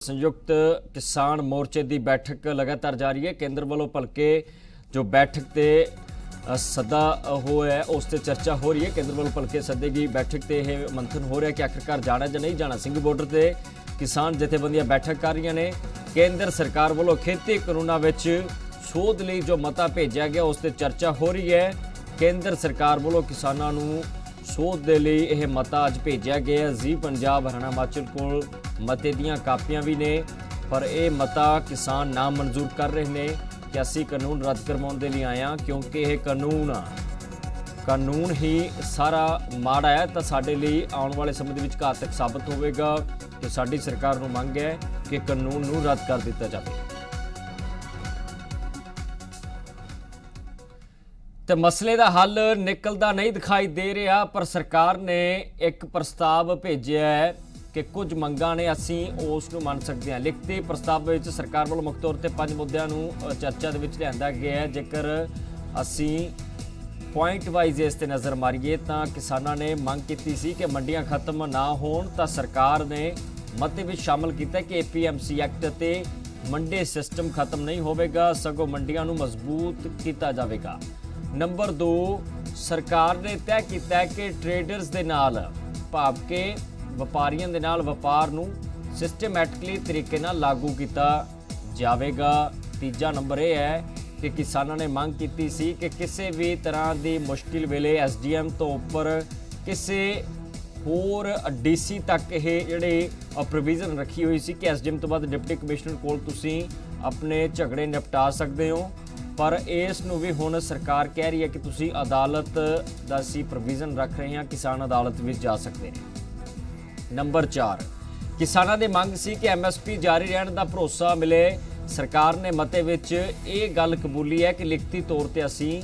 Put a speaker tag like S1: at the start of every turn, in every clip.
S1: संयुक्त किसान मोर्चे की बैठक लगातार जारी है। केंद्र वालों भलके जो बैठक ते सदा हो है उस ते चर्चा हो रही है। केंद्र वालों भलके सदे की बैठक ते यह मंथन हो रहा है कि आखिरकार जाना या नहीं जाना। सिंह बॉर्डर से किसान जथेबंदियां बैठक कर रही ने। केंद्र सरकार वालों खेती कानूनों में सोध लई जो मता भेजा गया उस ते चर्चा हो रही है। केंद्र सरकार वालों किसानों नूं सोध दे लई यह मता अज भेजा गया। जी पंजाब हरियाणा हिमाचल कोल मते दियां कापियां भी ने, पर यह मता किसान ना मंजूर कर रहे हैं कि असीं कानून रद्द करवाउण दे लई आए हां, क्योंकि यह कानून ही सारा माड़ा है तो साडे लई आउण वाले समय दे विच घातक साबित होवेगा। तो साडी सरकार नूं मंग है कि कानून नूं रद्द कर दिता जावे। तो मसले का हल निकलता नहीं दिखाई दे रहा, पर सरकार ने एक प्रस्ताव भेजा है कि कुछ मंगां ने असीं उस नूं मन सकते हैं। लिखती प्रस्ताव में सरकार वालों मुख्य तौर पर 5 मुद्दों नूं चर्चा दे विच लिआंदा गया है। जेकर असीं पॉइंट वाइज इस ते नज़र मारीए तो किसानों ने मंग की सी कि मंडियां खत्म ना होण, तो सरकार ने मते विच शामिल किया कि APMC एक्ट ते मंडी सिस्टम खत्म नहीं होवेगा, सगों मंडियां नूं मजबूत किया जाएगा। नंबर 2, सरकार ने तय किया कि ट्रेडर्स दे नाल भाव के व्यापारियों दे नाल व्यापार नूं सिस्टमैटिकली तरीके नाल लागू किया जाएगा। तीजा नंबर यह है कि किसानों ने मांग की सी कि किसी भी तरह की मुश्किल वेले SDM तो उपर किसी होर DC तक ये जिहड़े प्रोविजन रखी हुई सी कि SDM तो बाद डिप्टी कमिश्नर कोल तुसीं अपने झगड़े निपटा सकते हो, पर इस नूं भी हुण सरकार कह रही है कि तुसीं अदालत दा असीं प्रोविजन रख रहे हैं, किसान अदालत विच जा सकते हैं। नंबर 4, किसानों की मंग सी कि MSP जारी रहने का भरोसा मिले। सरकार ने मते विच ये गल कबूली है कि लिखती तौर पर असीं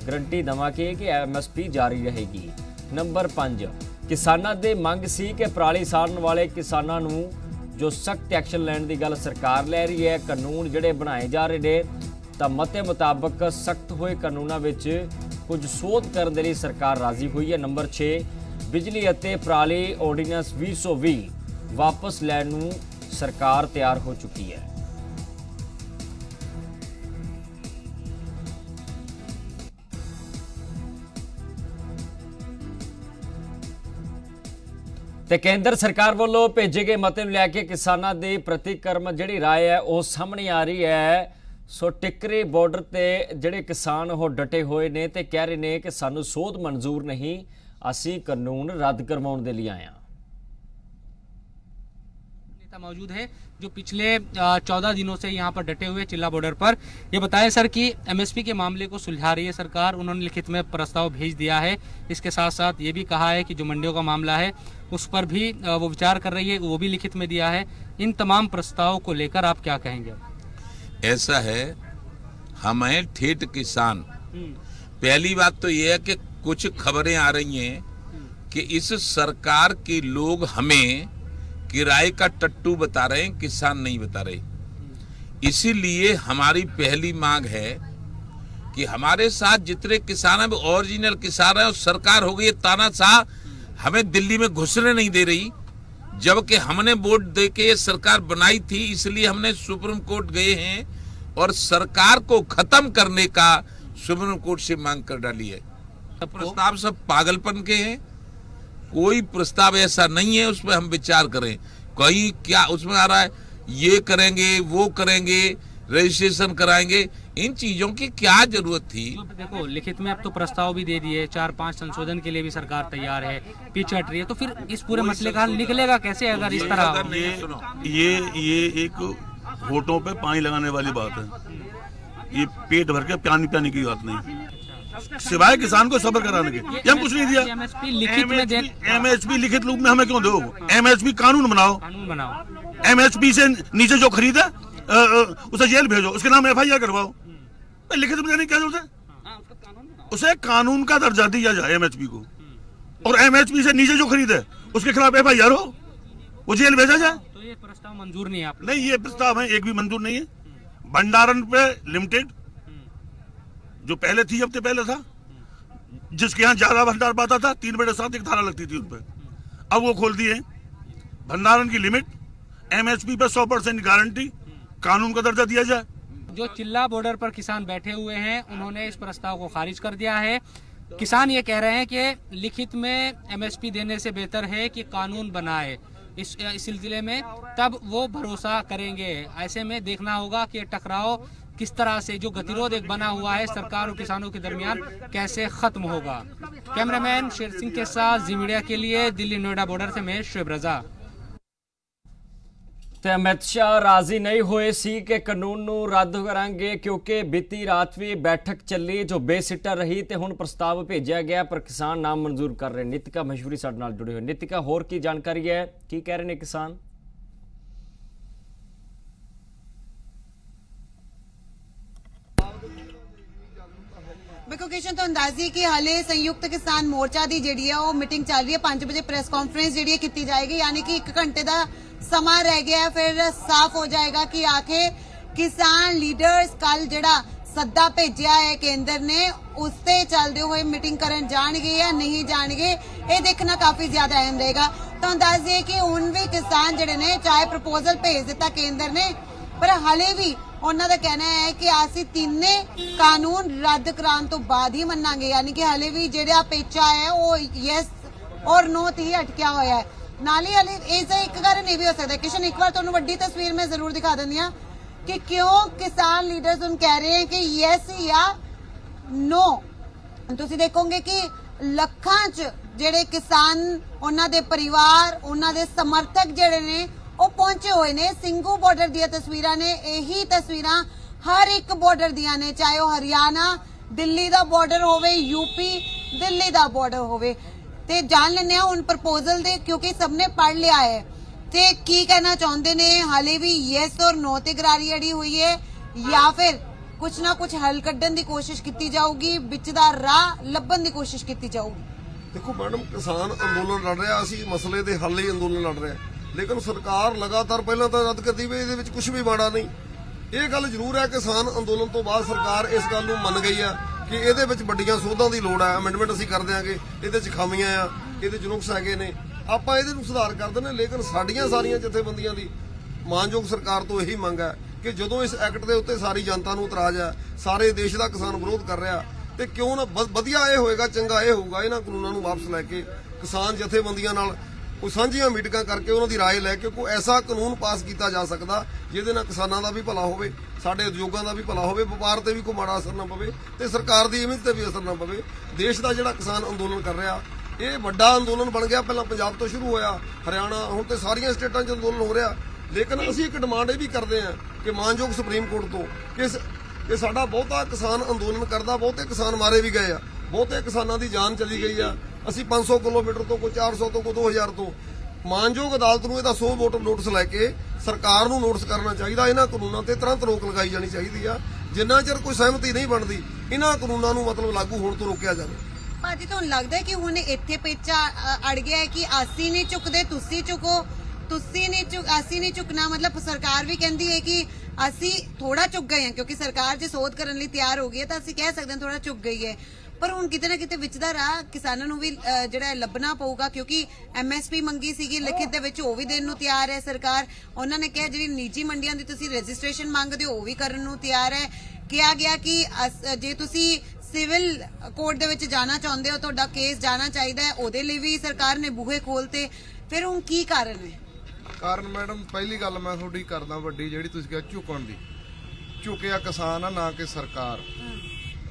S1: गारंटी देवांगे कि MSP जारी रहेगी। नंबर 5, किसानों की मंग सी कि पराली साड़न वाले किसानों नूं जो सख्त एक्शन लैण की गल सरकार लै रही है। कानून जिहड़े बनाए जा रहे हैं तो मते मुताबक सख्त हुए कानूनों में कुछ सोध करने के लिए सरकार राजी हुई है। नंबर 6, बिजली अते पराली ऑर्डीनेंस 2020 वापस लैण नूं सरकार तैयार हो चुकी है। ते केंद्र सरकार वालों भेजे गए मते नूं लैके किसानों की प्रतिक्रम जिहड़ी राय है वो सामने आ रही है। सो टिकरी बॉर्डर ते जिहड़े किसान वो डटे हुए ने ते कह रहे हैं कि सानू सोध मंजूर नहीं, असीं कानून रद्द करवाउण दे लई आए हां।
S2: नेता मौजूद है जो पिछले 14 दिनों से यहाँ पर डटे हुए चिल्ला बॉर्डर पर। ये बताएं सर कि MSP के मामले को सुलझा रही है सरकार, उन्होंने लिखित में प्रस्ताव भेज दिया है। इसके साथ साथ ये भी कहा है कि जो मंडियों का मामला है उस पर भी वो विचार कर रही है, वो भी लिखित में दिया है। इन तमाम प्रस्तावों को लेकर आप क्या कहेंगे?
S3: ऐसा है, हमें ठेठ किसान, पहली बात तो यह है कि कुछ खबरें आ रही हैं कि इस सरकार के लोग हमें किराए का टट्टू बता रहे हैं, किसान नहीं बता रहे। इसीलिए हमारी पहली मांग है कि हमारे साथ जितने किसान हैं ओरिजिनल किसान हैं, और सरकार हो गई तानाशाह, हमें दिल्ली में घुसने नहीं दे रही, जबकि हमने वोट दे के सरकार बनाई थी। इसलिए हमने सुप्रीम कोर्ट गए हैं और सरकार को खत्म करने का सुप्रीम कोर्ट से मांग कर डाली है। प्रस्ताव सब पागलपन के हैं, कोई प्रस्ताव ऐसा नहीं है उस पर हम विचार करें। कहीं क्या उसमें आ रहा है, ये करेंगे वो करेंगे, रजिस्ट्रेशन कराएंगे, इन चीजों की क्या जरूरत थी?
S2: देखो लिखित में अब तो प्रस्ताव भी दे दिए, 4-5 संशोधन के लिए भी सरकार तैयार है, पीछे हट रही है, तो फिर इस पूरे मसले का हल निकलेगा कैसे अगर इस तरह?
S4: ये एक होठों पे पानी लगाने वाली बात है, ये पेट भर के पानी पानी की बात नहीं, सिवाय किसान को सब्र कराने के। ये हम कुछ नहीं दिया।
S2: MSP लिखित में
S4: MSP लिखित रूप में हमें क्यों दो? MSP कानून बनाओ, MSP से नीचे जो खरीदे उसे जेल भेजो, उसके नाम FIR करवाओ। लिखित में देने की क्या जरूरत है? उसे कानून का दर्जा दिया जाए MSP को, और MSP से नीचे जो खरीदे उसके खिलाफ FIR हो, वो जेल भेजा जाए।
S2: तो ये प्रस्ताव मंजूर नहीं है आप?
S4: नहीं, ये प्रस्ताव है एक भी मंजूर नहीं है। भंडारण पे लिमिटेड जो पहले थी, हफ्ते पहले था, जिसके यहाँ ज्यादा भंडार पाता था 3/7 एक धारा लगती थी उन पर, अब वो खोल दिए। भंडारण की लिमिट एमएसपी पे 100% गारंटी, कानून का दर्जा दिया जाए।
S2: जो चिल्ला बॉर्डर पर किसान बैठे हुए हैं उन्होंने इस प्रस्ताव को खारिज कर दिया है। किसान ये कह रहे हैं कि लिखित में एमएसपी देने से बेहतर है कि कानून बनाए इस सिलसिले में, तब वो भरोसा करेंगे। ऐसे में देखना होगा कि टकराव किस तरह से, जो गतिरोध एक बना हुआ है सरकार और किसानों के दरमियान, कैसे खत्म होगा। कैमरामैन शेर सिंह के साथ जी मीडिया के लिए दिल्ली नोएडा बॉर्डर से मैं शोएब रजा।
S1: ਤੇ ਅਮਿਤ ਸ਼ਾਹ ਰਾਜ਼ੀ ਨਹੀਂ ਹੋਏ ਸੀ ਕਿ ਕਾਨੂੰਨ ਨੂੰ ਰੱਦ ਕਰਾਂਗੇ, ਕਿਉਂਕਿ ਬੀਤੀ ਰਾਤ ਵੀ ਬੈਠਕ ਚੱਲੀ ਜੋ ਬੇਸਿੱਟਾ ਰਹੀ ਤੇ ਹੁਣ ਪ੍ਰਸਤਾਵ ਭੇਜਿਆ ਗਿਆ ਪਰ ਕਿਸਾਨ ਨਾਮ ਮਨਜ਼ੂਰ ਕਰ ਰਹੇ। ਨੀਤਿਕਾ ਮਸ਼ਹੂਰੀ ਸਾਡੇ ਨਾਲ ਜੁੜੇ ਹੋਏ। ਨੀਤਿਕਾ, ਹੋਰ ਕੀ ਜਾਣਕਾਰੀ ਹੈ, ਕੀ ਕਹਿ ਰਹੇ ਨੇ ਕਿਸਾਨ?
S5: बिल्कुल किशन, तो अंदाजी कि हाले संयुक्त किसान मोर्चा की जी है वो मीटिंग चल रही है। 5 बजे प्रेस कॉन्फ्रेंस जी की जाएगी, यानी कि 1 घंटे का समा रह गया है, फिर साफ हो जाएगा कि आखिर किसान लीडर्स कल जड़ा सद्दा भेजा है केंद्र ने उससे चलते हुए मीटिंग करन जाणगे या नहीं जाणगे, ये देखना काफी ज्यादा अहम रहेगा। तो अंदाजे कि हुण भी किसान जड़े ने चाहे प्रपोजल भेज दिता केंद्र ने, पर हाले भी उन्होंने का कहना है कि असी तीने कानून रद्द कराने तो बाद ही मनांगे, यानी कि हाले भी जेड़ा पेचा है वो यस और नो ही अटकिया हुआ है। नाले हाले इसका एक कारण ये भी हो सकता है किशन, एक बार तुहानू वड्डी तस्वीर में जरूर दिखा देनी है कि क्यों किसान लीडर्स उन कह रहे हैं कि यस या नो। तुसी देखोगे कि लखां च जेड़े किसान, उन्हां दे परिवार, उन्हां दे समर्थक जेड़े ने ਉਹ ਪਹੁੰਚੇ ਹੋਏ ਨੇ। ਸਿੰਘੂ ਬਾਰਡਰ ਦੀਆਂ ਤਸਵੀਰਾਂ ਨੇ, ਇਹੀ ਤਸਵੀਰਾਂ ਹਰ ਇੱਕ ਬਾਰਡਰ ਦੀਆਂ ਨੇ, ਚਾਹੇ ਉਹ ਹਰਿਆਣਾ ਦਿੱਲੀ ਦਾ ਬਾਰਡਰ ਹੋਵੇ, यूपी ਦਿੱਲੀ ਦਾ ਬਾਰਡਰ ਹੋਵੇ। ਤੇ ਜਾਣ ਲੈਂਦੇ ਆ ਹੁਣ ਪ੍ਰਪੋਜ਼ਲ ਦੇ, ਕਿਉਂਕਿ ਸਭ ਨੇ ਪੜ ਲਿਆ ਹੈ ਤੇ ਕੀ ਕਹਿਣਾ ਚਾਹੁੰਦੇ ਨੇ। ਹਾਲੇ ਵੀ ਯੈਸ ਔਰ ਨੋ ਤੇ ਗਰਾਰੀ ਅੜੀ ਹੋਈ ਹੈ ਜਾਂ ਫਿਰ ਕੁਛ ਨਾ ਕੁਛ ਹੱਲ ਕੱਢਣ ਦੀ ਕੋਸ਼ਿਸ਼ ਕੀਤੀ ਜਾਊਗੀ, ਵਿੱਚ ਦਾ ਰਾਹ ਲੱਭਣ ਦੀ ਕੋਸ਼ਿਸ਼ ਕੀਤੀ ਜਾਊਗੀ।
S6: ਦੇਖੋ ਮੈਡਮ, ਕਿਸਾਨ ਅੰਦੋਲਨ ਲੜ ਰਿਹਾ, ਅਸੀਂ ਮਸਲੇ ਦੇ ਹੱਲ ਲਈ ਅੰਦੋਲਨ ਲੜ ਰਹੇ ਹਾਂ, लेकिन सरकार लगातार पहला तो रद्द करती भी ये कुछ भी माड़ा नहीं। ये गल जरूर है किसान अंदोलन तो बाद सरकार इस गल मन गई है कि ये वड्डियां सोधां की लोड़ है, अमेंडमेंट असीं कर देंगे, ये खामियां आ, ये नुक्स है ने, आपां इहदे नूं सुधार कर देने। लेकिन साडियां सारियां जथेबंदियां दी मानयोग सरकार तो यही मंग है कि जदों इस एक्ट के उत्ते सारी जनता नूं इतराज है, सारे देश का किसान विरोध कर रहा, तो क्यों ना वधिया ये होएगा, चंगा ये होगा इन्हां कानूनां नूं वापस लैके किसान जथेबंदियां नाल कोई सांझियां मीटिंगां करके उन्हां दी राय लैके कोई ऐसा कानून पास किया जा सकता जिहदे नाल किसानां दा भी भला होवे, साडे उद्योगां दा भी भला होवे, व्यापार ते भी कोई माड़ा असर ना पवे ते सरकार दी इमेज ते भी असर ना पवे। देश दा जिहड़ा किसान अंदोलन कर रहा ये वड्डा अंदोलन बन गया। पहलां पंजाब तो शुरू होया, हरियाणा, हुण ते सारियां स्टेटां 'च अंदोलन हो रहा। लेकिन असीं एक डिमांड ये भी करते हैं कि मानयोग सुप्रीम कोर्ट तो कि साडा बहुता किसान अंदोलन करदा, बहुते किसान मारे भी गए आ, बहुते किसानां दी जान चली गई आ। ਅਸੀਂ 500 किलोमीटर तो कोई 400 तो कोई 2000 तो ਮਾਨਯੋਗ ਅਦਾਲਤ ਨੂੰ ਇਹਦਾ 100 ਵੋਟਰ ਨੋਟਿਸ ਲੈ ਕੇ ਸਰਕਾਰ ਨੂੰ ਨੋਟਿਸ ਕਰਨਾ ਚਾਹੀਦਾ। ਇਹਨਾਂ ਕਾਨੂੰਨਾਂ ਤੇ ਤੁਰੰਤ ਰੋਕ ਲਗਾਈ ਜਾਣੀ ਚਾਹੀਦੀ ਆ। ਜਿੰਨਾ ਚਿਰ ਕੋਈ ਸਹਿਮਤੀ ਨਹੀਂ ਬਣਦੀ ਇਹਨਾਂ ਕਾਨੂੰਨਾਂ ਨੂੰ ਮਤਲਬ ਲਾਗੂ ਹੋਣ ਤੋਂ ਰੋਕਿਆ ਜਾਵੇ।
S5: ਭਾਜੀ ਤੁਹਾਨੂੰ ਲੱਗਦਾ ਹੈ ਕਿ ਹੁਣ ਇੱਥੇ ਪੇਚਾ ਅੜ ਗਿਆ ਹੈ ਕਿ ਅਸੀਂ ਨਹੀਂ ਚੁੱਕਦੇ, ਤੁਸੀਂ ਚੁੱਕੋ, ਤੁਸੀਂ ਨਹੀਂ ਅਸੀਂ ਨਹੀਂ ਚੁੱਕਣਾ। ਮਤਲਬ ਸਰਕਾਰ ਵੀ ਕਹਿੰਦੀ ਹੈ ਕਿ ਅਸੀਂ ਥੋੜਾ ਚੁੱਕ ਗਏ ਹਾਂ, ਕਿਉਂਕਿ ਸਰਕਾਰ ਜੇ ਸੋਧ ਕਰਨ ਲਈ ਤਿਆਰ ਹੋ ਗਈ ਹੈ ਤਾਂ ਅਸੀਂ ਕਹਿ ਸਕਦੇ ਹਾਂ ਥੋੜਾ ਚੁੱਕ ਗਈ ਹੈ। पर हुण किते ना किते विच दा राह किसानां नूं भी जिहड़ा लभना पऊगा, क्योंकि MSP मंगी सीगी लिखित दे विच, ओह भी देण नूं तैयार है सरकार। उन्हां ने कहा जिहड़ी निजी मंडियां दी तुसीं रजिस्ट्रेशन मंगदे हो ओह भी करन नूं तैयार है। कहा गया कि जे तुसीं सिविल कोर्ट दे विच जाना चाहुंदे हो, तुहाडा केस जाना चाहीदा है, ओहदे लई भी सरकार ने बूहे खोलते। फिर हुण की कारण है?
S7: कारण मैडम पहली गल मैं थोड़ी करदा वड्डी जिहड़ी तुसीं कहा झुकण दी, झुकिया किसान आ ना कि सरकार।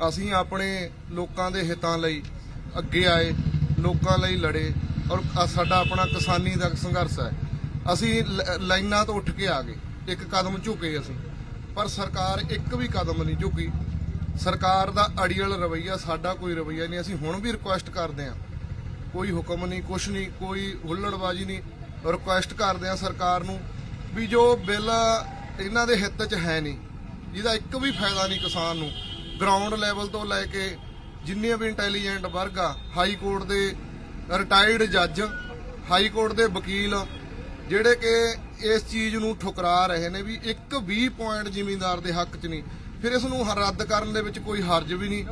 S7: ਅਸੀਂ ਆਪਣੇ ਲੋਕਾਂ ਦੇ ਹਿੱਤਾਂ ਲਈ ਅੱਗੇ ਆਏ, ਲੋਕਾਂ ਲਈ ਲੜੇ ਔਰ ਸਾਡਾ ਆਪਣਾ ਕਿਸਾਨੀ ਦਾ ਸੰਘਰਸ਼ ਹੈ। ਅਸੀਂ ਲਾਈਨਾਂ ਤੋਂ ਉੱਠ ਕੇ ਆ ਗਏ, ਇੱਕ ਕਦਮ ਝੁਕੇ ਅਸੀਂ, ਪਰ ਸਰਕਾਰ ਇੱਕ ਵੀ ਕਦਮ ਨਹੀਂ ਝੁਕੀ। ਸਰਕਾਰ ਦਾ ਅੜੀਅਲ ਰਵੱਈਆ, ਸਾਡਾ ਕੋਈ ਰਵੱਈਆ ਨਹੀਂ। ਅਸੀਂ ਹੁਣ ਵੀ ਰਿਕੁਐਸਟ ਕਰਦੇ ਹਾਂ, ਕੋਈ ਹੁਕਮ ਨਹੀਂ, ਕੁਛ ਨਹੀਂ, ਕੋਈ ਹੁੱਲੜਬਾਜ਼ੀ ਨਹੀਂ, ਰਿਕੁਐਸਟ ਕਰਦੇ ਹਾਂ ਸਰਕਾਰ ਨੂੰ ਵੀ ਜੋ ਬਿੱਲ ਇਹਨਾਂ ਦੇ ਹਿੱਤ 'ਚ ਹੈ ਨਹੀਂ, ਜਿਹਦਾ ਇੱਕ ਵੀ ਫਾਇਦਾ ਨਹੀਂ ਕਿਸਾਨ ਨੂੰ, ਗਰਾਊਂਡ ਲੈਵਲ ਤੋਂ ਲੈ ਕੇ ਜਿੰਨੀਆਂ ਵੀ ਇੰਟੈਲੀਜੈਂਟ ਵਰਗ ਆ, ਹਾਈ ਕੋਰਟ ਦੇ ਰਿਟਾਇਰਡ ਜੱਜ, ਹਾਈ ਕੋਰਟ ਦੇ ਵਕੀਲ ਜਿਹੜੇ ਕਿ ਇਸ ਚੀਜ਼ ਨੂੰ ਠੁਕਰਾ ਰਹੇ ਨੇ ਵੀ ਇੱਕ ਵੀ ਪੁਆਇੰਟ ਜ਼ਿਮੀਂਦਾਰ ਦੇ ਹੱਕ 'ਚ ਨਹੀਂ। ਫਿਰ ਇਸ ਨੂੰ ਰੱਦ ਕਰਨ ਦੇ ਵਿੱਚ ਕੋਈ ਹਰਜ ਵੀ ਨਹੀਂ।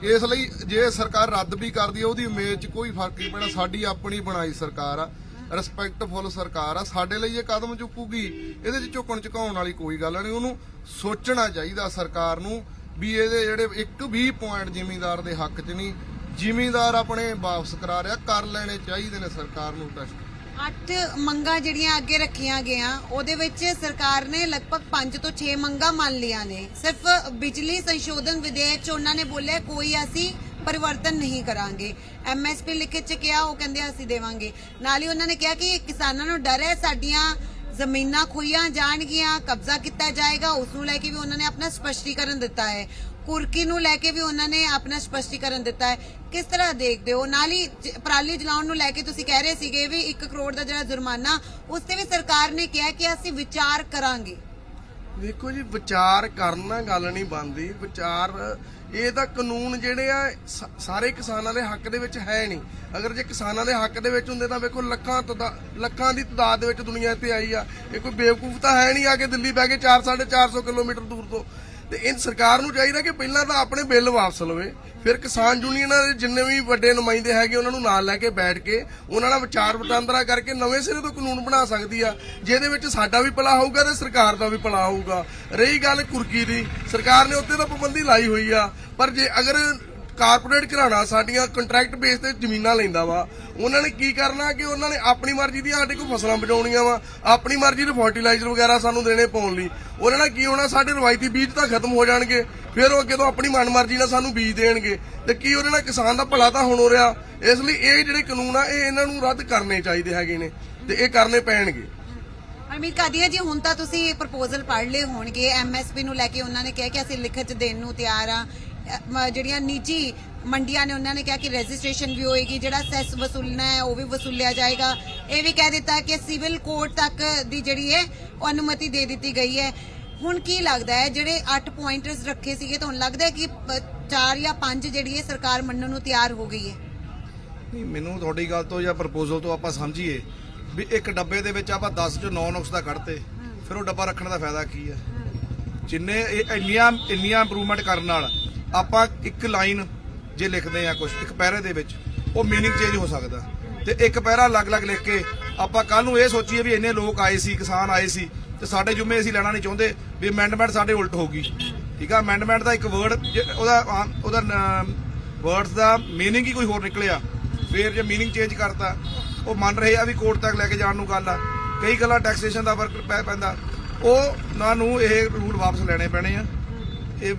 S7: ਇਸ ਲਈ ਜੇ ਸਰਕਾਰ ਰੱਦ ਵੀ ਕਰਦੀ ਹੈ ਉਹਦੀ ਇਮੇਜ 'ਚ ਕੋਈ ਫਰਕ ਨਹੀਂ ਪੈਣਾ। ਸਾਡੀ ਆਪਣੀ ਬਣਾਈ ਸਰਕਾਰ ਆ, ਰਿਸਪੈਕਟਫੁਲ ਸਰਕਾਰ ਆ, ਸਾਡੇ ਲਈ ਇਹ ਕਦਮ ਚੁੱਕੂਗੀ। ਇਹਦੇ 'ਚ ਝੁਕਣ ਝੁਕਾਉਣ ਵਾਲੀ ਕੋਈ ਗੱਲ ਨਹੀਂ। ਉਹਨੂੰ ਸੋਚਣਾ ਚਾਹੀਦਾ ਸਰਕਾਰ ਨੂੰ ਵੀ ਇਹਦੇ ਜਿਹੜੇ 1 ਪੁਆਇੰਟ ਜ਼ਿਮੀਂਦਾਰ ਦੇ ਹੱਕ 'ਚ ਨਹੀਂ, ਜ਼ਿਮੀਂਦਾਰ ਆਪਣੇ ਵਾਪਸ ਕਰਾ ਰਿਹਾ, ਕਰ ਲੈਣੇ ਚਾਹੀਦੇ ਨੇ ਸਰਕਾਰ ਨੂੰ ਟੈਸਟ।
S5: 8 ਮੰਗਾਂ ਜਿਹੜੀਆਂ ਅੱਗੇ ਰੱਖੀਆਂ ਗਈਆਂ ਉਹਦੇ ਵਿੱਚ ਸਰਕਾਰ ਨੇ ਲਗਭਗ 5 ਤੋਂ 6 ਮੰਗਾਂ ਮੰਨ ਲਿਆ ਨੇ। ਸਿਰਫ ਬਿਜਲੀ ਸੰਸ਼ੋਧਨ ਵਿਧੇਇਕ 'ਚ ਉਹਨਾਂ ਨੇ ਬੋਲਿਆ ਕੋਈ ਅਸੀਂ परिवर्तन नहीं करांगे। MSP लिखित च किया, वो कहंदे ਅਸੀਂ ਦੇਵਾਂਗੇ। ਨਾਲ ਹੀ ਉਹਨਾਂ ਨੇ ਕਿਹਾ ਕਿ ਕਿਸਾਨਾਂ ਨੂੰ ਡਰ ਹੈ ਸਾਡੀਆਂ ਜ਼ਮੀਨਾਂ ਖੋਈਆਂ ਜਾਣਗੀਆਂ, ਕਬਜ਼ਾ ਕੀਤਾ ਜਾਏਗਾ। ਉਸ ਨੂੰ ਲੈ ਕੇ ਵੀ ਉਹਨਾਂ ਨੇ ਆਪਣਾ ਸਪਸ਼ਟੀਕਰਨ ਦਿੱਤਾ ਹੈ। ਕੁਰਕੀ ਨੂੰ ਲੈ ਕੇ ਵੀ ਉਹਨਾਂ ਨੇ ਆਪਣਾ ਸਪਸ਼ਟੀਕਰਨ ਦਿੱਤਾ ਹੈ। ਕਿਸ ਤਰ੍ਹਾਂ ਦੇਖਦੇ ਹੋ? ਨਾਲ ਹੀ ਪਰਾਲੀ ਜਲਾਉਣ ਨੂੰ ਲੈ ਕੇ ਤੁਸੀਂ ਕਹਿ ਰਹੇ ਸੀਗੇ ਵੀ 1 ਕਰੋੜ ਦਾ ਜਿਹੜਾ ਜੁਰਮਾਨਾ, ਉਸ ਤੇ ਵੀ ਸਰਕਾਰ ਨੇ ਕਿਹਾ ਕਿ ਅਸੀਂ ਵਿਚਾਰ ਕਰਾਂਗੇ।
S8: ਦੇਖੋ ਜੀ, ਵਿਚਾਰ ਕਰਨਾ ਗੱਲ ਨਹੀਂ ਬਣਦੀ। ਵਿਚਾਰ ਇਹ ਤਾਂ ਕਾਨੂੰਨ ਜਿਹੜੇ ਆ ਸਾਰੇ ਕਿਸਾਨਾਂ ਦੇ ਹੱਕ ਦੇ ਵਿੱਚ ਹੈ ਨਹੀਂ। ਅਗਰ ਜੇ ਕਿਸਾਨਾਂ ਦੇ ਹੱਕ ਦੇ ਵਿੱਚ ਹੁੰਦੇ ਤਾਂ ਵੇਖੋ ਲੱਖਾਂ ਦੀ ਤਾਦਾਦ ਦੇ ਵਿੱਚ ਦੁਨੀਆ ਇੱਥੇ ਆਈ ਆ। ਇਹ ਕੋਈ ਬੇਵਕੂਫ ਤਾਂ ਹੈ ਨਹੀਂ ਆ ਕੇ ਦਿੱਲੀ ਬਹਿ ਕੇ 400-450 ਕਿਲੋਮੀਟਰ ਦੂਰ ਤੋਂ। ਤੇ ਇਹ ਸਰਕਾਰ ਨੂੰ ਚਾਹੀਦਾ ਕਿ ਪਹਿਲਾਂ ਤਾਂ ਆਪਣੇ ਬਿੱਲ ਵਾਪਸ ਲਵੇ, ਫਿਰ ਕਿਸਾਨ ਯੂਨੀਅਨਾਂ ਦੇ ਜਿੰਨੇ ਵੀ ਵੱਡੇ ਨੁਮਾਇੰਦੇ ਹੈਗੇ ਉਹਨਾਂ ਨੂੰ ਨਾਲ ਲੈ ਕੇ ਬੈਠ ਕੇ ਉਹਨਾਂ ਨਾਲ ਵਿਚਾਰ ਵਟਾਂਦਰਾ ਕਰਕੇ ਨਵੇਂ ਸਿਰੇ ਤੋਂ ਕਾਨੂੰਨ ਬਣਾ ਸਕਦੀ ਆ, ਜਿਹਦੇ ਵਿੱਚ ਸਾਡਾ ਵੀ ਭਲਾ ਹੋਊਗਾ ਤੇ ਸਰਕਾਰ ਦਾ ਵੀ ਭਲਾ ਹੋਊਗਾ। ਰਹੀ ਗੱਲ ਕੁਰਕੀ ਦੀ, ਸਰਕਾਰ ਨੇ ਉੱਤੇ ਤਾਂ ਪਾਬੰਦੀ ਲਾਈ ਹੋਈ ਆ, ਪਰ ਜੇ ਅਗਰ ਕਾਰਪੋਰੇਟ ਘਰਾਣਾ ਸਾਡੀਆਂ ਕੰਟਰੈਕਟ ਬੇਸ ਤੇ ਜ਼ਮੀਨਾਂ ਲੈਂਦਾ ਵਾ, ਉਹਨਾਂ ਨੇ ਕੀ ਕਰਨਾ ਕਿ ਉਹਨਾਂ ਨੇ ਆਪਣੀ ਮਰਜ਼ੀ ਦੀਆਂ ਸਾਡੇ ਕੋਲ ਫਸਲਾਂ ਬਚਾਉਣੀਆਂ ਵਾ, ਆਪਣੀ ਮਰਜ਼ੀ ਦੇ ਫਰਟੀਲਾਈਜ਼ਰ ਵਗੈਰਾ ਸਾਨੂੰ ਦੇਣੇ ਪਾਉਣ ਲਈ। ਉਹਨਾਂ ਨਾਲ ਕੀ ਹੋਣਾ, ਸਾਡੇ ਰਵਾਇਤੀ ਬੀਜ ਤਾਂ ਖਤਮ ਹੋ ਜਾਣਗੇ, ਫਿਰ ਉਹ ਅੱਗੇ ਤੋਂ ਆਪਣੀ ਮਨਮਰਜ਼ੀ ਨਾਲ ਸਾਨੂੰ ਬੀਜ ਦੇਣਗੇ ਤੇ ਕੀ ਉਹਦੇ ਨਾਲ ਕਿਸਾਨ ਦਾ ਭਲਾ ਤਾਂ ਹੁਣ ਹੋ ਰਿਹਾ। ਇਸ ਲਈ ਇਹ ਜਿਹੜੇ ਕਾਨੂੰਨ ਆ ਇਹ ਇਹਨਾਂ ਨੂੰ ਰੱਦ ਕਰਨੇ ਚਾਹੀਦੇ ਹੈਗੇ ਨੇ ਤੇ ਇਹ ਕਰਨੇ ਪੈਣਗੇ।
S5: ਅਮੀਰ ਕਾਦੀਆ ਜੀ, ਹੁਣ ਤਾਂ ਤੁਸੀਂ ਪ੍ਰਪੋਜ਼ਲ ਪੜ੍ਹ ਲਏ ਹੋਣਗੇ। MSP ਨੂੰ ਲੈ ਕੇ ਉਹਨਾਂ ਨੇ ਕਿਹਾ ਕਿ ਅਸੀਂ ਲਿਖਤ 'ਚ ਦੇਣ ਨੂੰ ਤਿਆਰ ਆ। ਜਿਹੜੀਆਂ ਨਿੱਜੀ ਮੰਡੀਆਂ ਨੇ ਉਹਨਾਂ ਨੇ ਕਿਹਾ ਕਿ ਰਜਿਸਟ੍ਰੇਸ਼ਨ ਵੀ ਹੋਏਗੀ, ਜਿਹੜਾ ਸੈਸ ਵਸੂਲਣਾ ਹੈ ਉਹ ਵੀ ਵਸੂਲਿਆ ਜਾਏਗਾ। ਇਹ ਵੀ ਕਹਿ ਦਿੱਤਾ ਕਿ ਸਿਵਲ ਕੋਰਟ ਤੱਕ ਦੀ ਜਿਹੜੀ ਹੈ ਉਹ ਅਨੁਮਤੀ ਦੇ ਦਿੱਤੀ ਗਈ ਹੈ। ਹੁਣ ਕੀ ਲੱਗਦਾ ਹੈ, ਜਿਹੜੇ 8 ਪੁਆਇੰਟਰਸ ਰੱਖੇ ਸੀਗੇ, ਤੁਹਾਨੂੰ ਲੱਗਦਾ ਹੈ ਕਿ 4 ਜਾਂ 5 ਜਿਹੜੀ ਹੈ ਸਰਕਾਰ ਮੰਨਣ ਨੂੰ ਤਿਆਰ ਹੋ ਗਈ ਹੈ?
S9: ਨਹੀਂ, ਮੈਨੂੰ ਤੁਹਾਡੀ ਗੱਲ ਤੋਂ ਜਾਂ ਪ੍ਰਪੋਜ਼ਲ ਤੋਂ ਆਪਾਂ ਸਮਝੀਏ ਵੀ ਇੱਕ ਡੱਬੇ ਦੇ ਵਿੱਚ ਆਪਾਂ 10 ਚੋਂ 9 ਨੁਕਸ ਦਾ ਕੱਢਤੇ, ਫਿਰ ਉਹ ਡੱਬਾ ਰੱਖਣ ਦਾ ਫਾਇਦਾ ਕੀ ਹੈ? ਜਿੰਨੇ ਇੰਨੀਆਂ ਇੰਪਰੂਵਮੈਂਟ ਕਰਨ ਨਾਲ ਆਪਾਂ ਇੱਕ ਲਾਈਨ ਜੇ ਲਿਖਦੇ ਆ ਕੁਝ ਇੱਕ ਪੈਰੇ ਦੇ ਵਿੱਚ, ਉਹ ਮੀਨਿੰਗ ਚੇਂਜ ਹੋ ਸਕਦਾ। ਤੇ ਇੱਕ ਪੈਰਾ ਅਲੱਗ-ਅਲੱਗ ਲਿਖ ਕੇ ਆਪਾਂ ਕੱਲ ਨੂੰ ਇਹ ਸੋਚੀਏ ਵੀ ਇੰਨੇ ਲੋਕ ਆਏ ਸੀ, ਕਿਸਾਨ ਆਏ ਸੀ ਤੇ ਸਾਡੇ ਜੁਮੇ ਅਸੀਂ ਲੈਣਾ ਨਹੀਂ ਚਾਹੁੰਦੇ ਵੀ ਅਮੈਂਡਮੈਂਟ ਸਾਡੇ ਉਲਟ ਹੋਊਗੀ। ਠੀਕ ਆ, ਅਮੈਂਡਮੈਂਟ ਦਾ ਇੱਕ ਵਰਡ ਉਹਦਾ ਵਰਡਸ ਦਾ ਮੀਨਿੰਗ ਹੀ ਕੋਈ ਹੋਰ ਨਿਕਲਿਆ, ਫਿਰ ਜੇ ਮੀਨਿੰਗ ਚੇਂਜ ਕਰਤਾ, ਉਹ ਮੰਨ ਰਹੇ ਆ ਵੀ ਕੋਰਟ ਤੱਕ ਲੈ ਕੇ ਜਾਣ ਨੂੰ ਗੱਲ ਆ। ਕਈ ਗੱਲਾਂ ਟੈਕਸੇਸ਼ਨ ਦਾ ਫਰਕ ਪੈਂਦਾ, ਉਹਨਾਂ ਨੂੰ ਇਹ ਰੂਲ ਵਾਪਸ ਲੈਣੇ ਪੈਣੇ ਆ। ਇਹ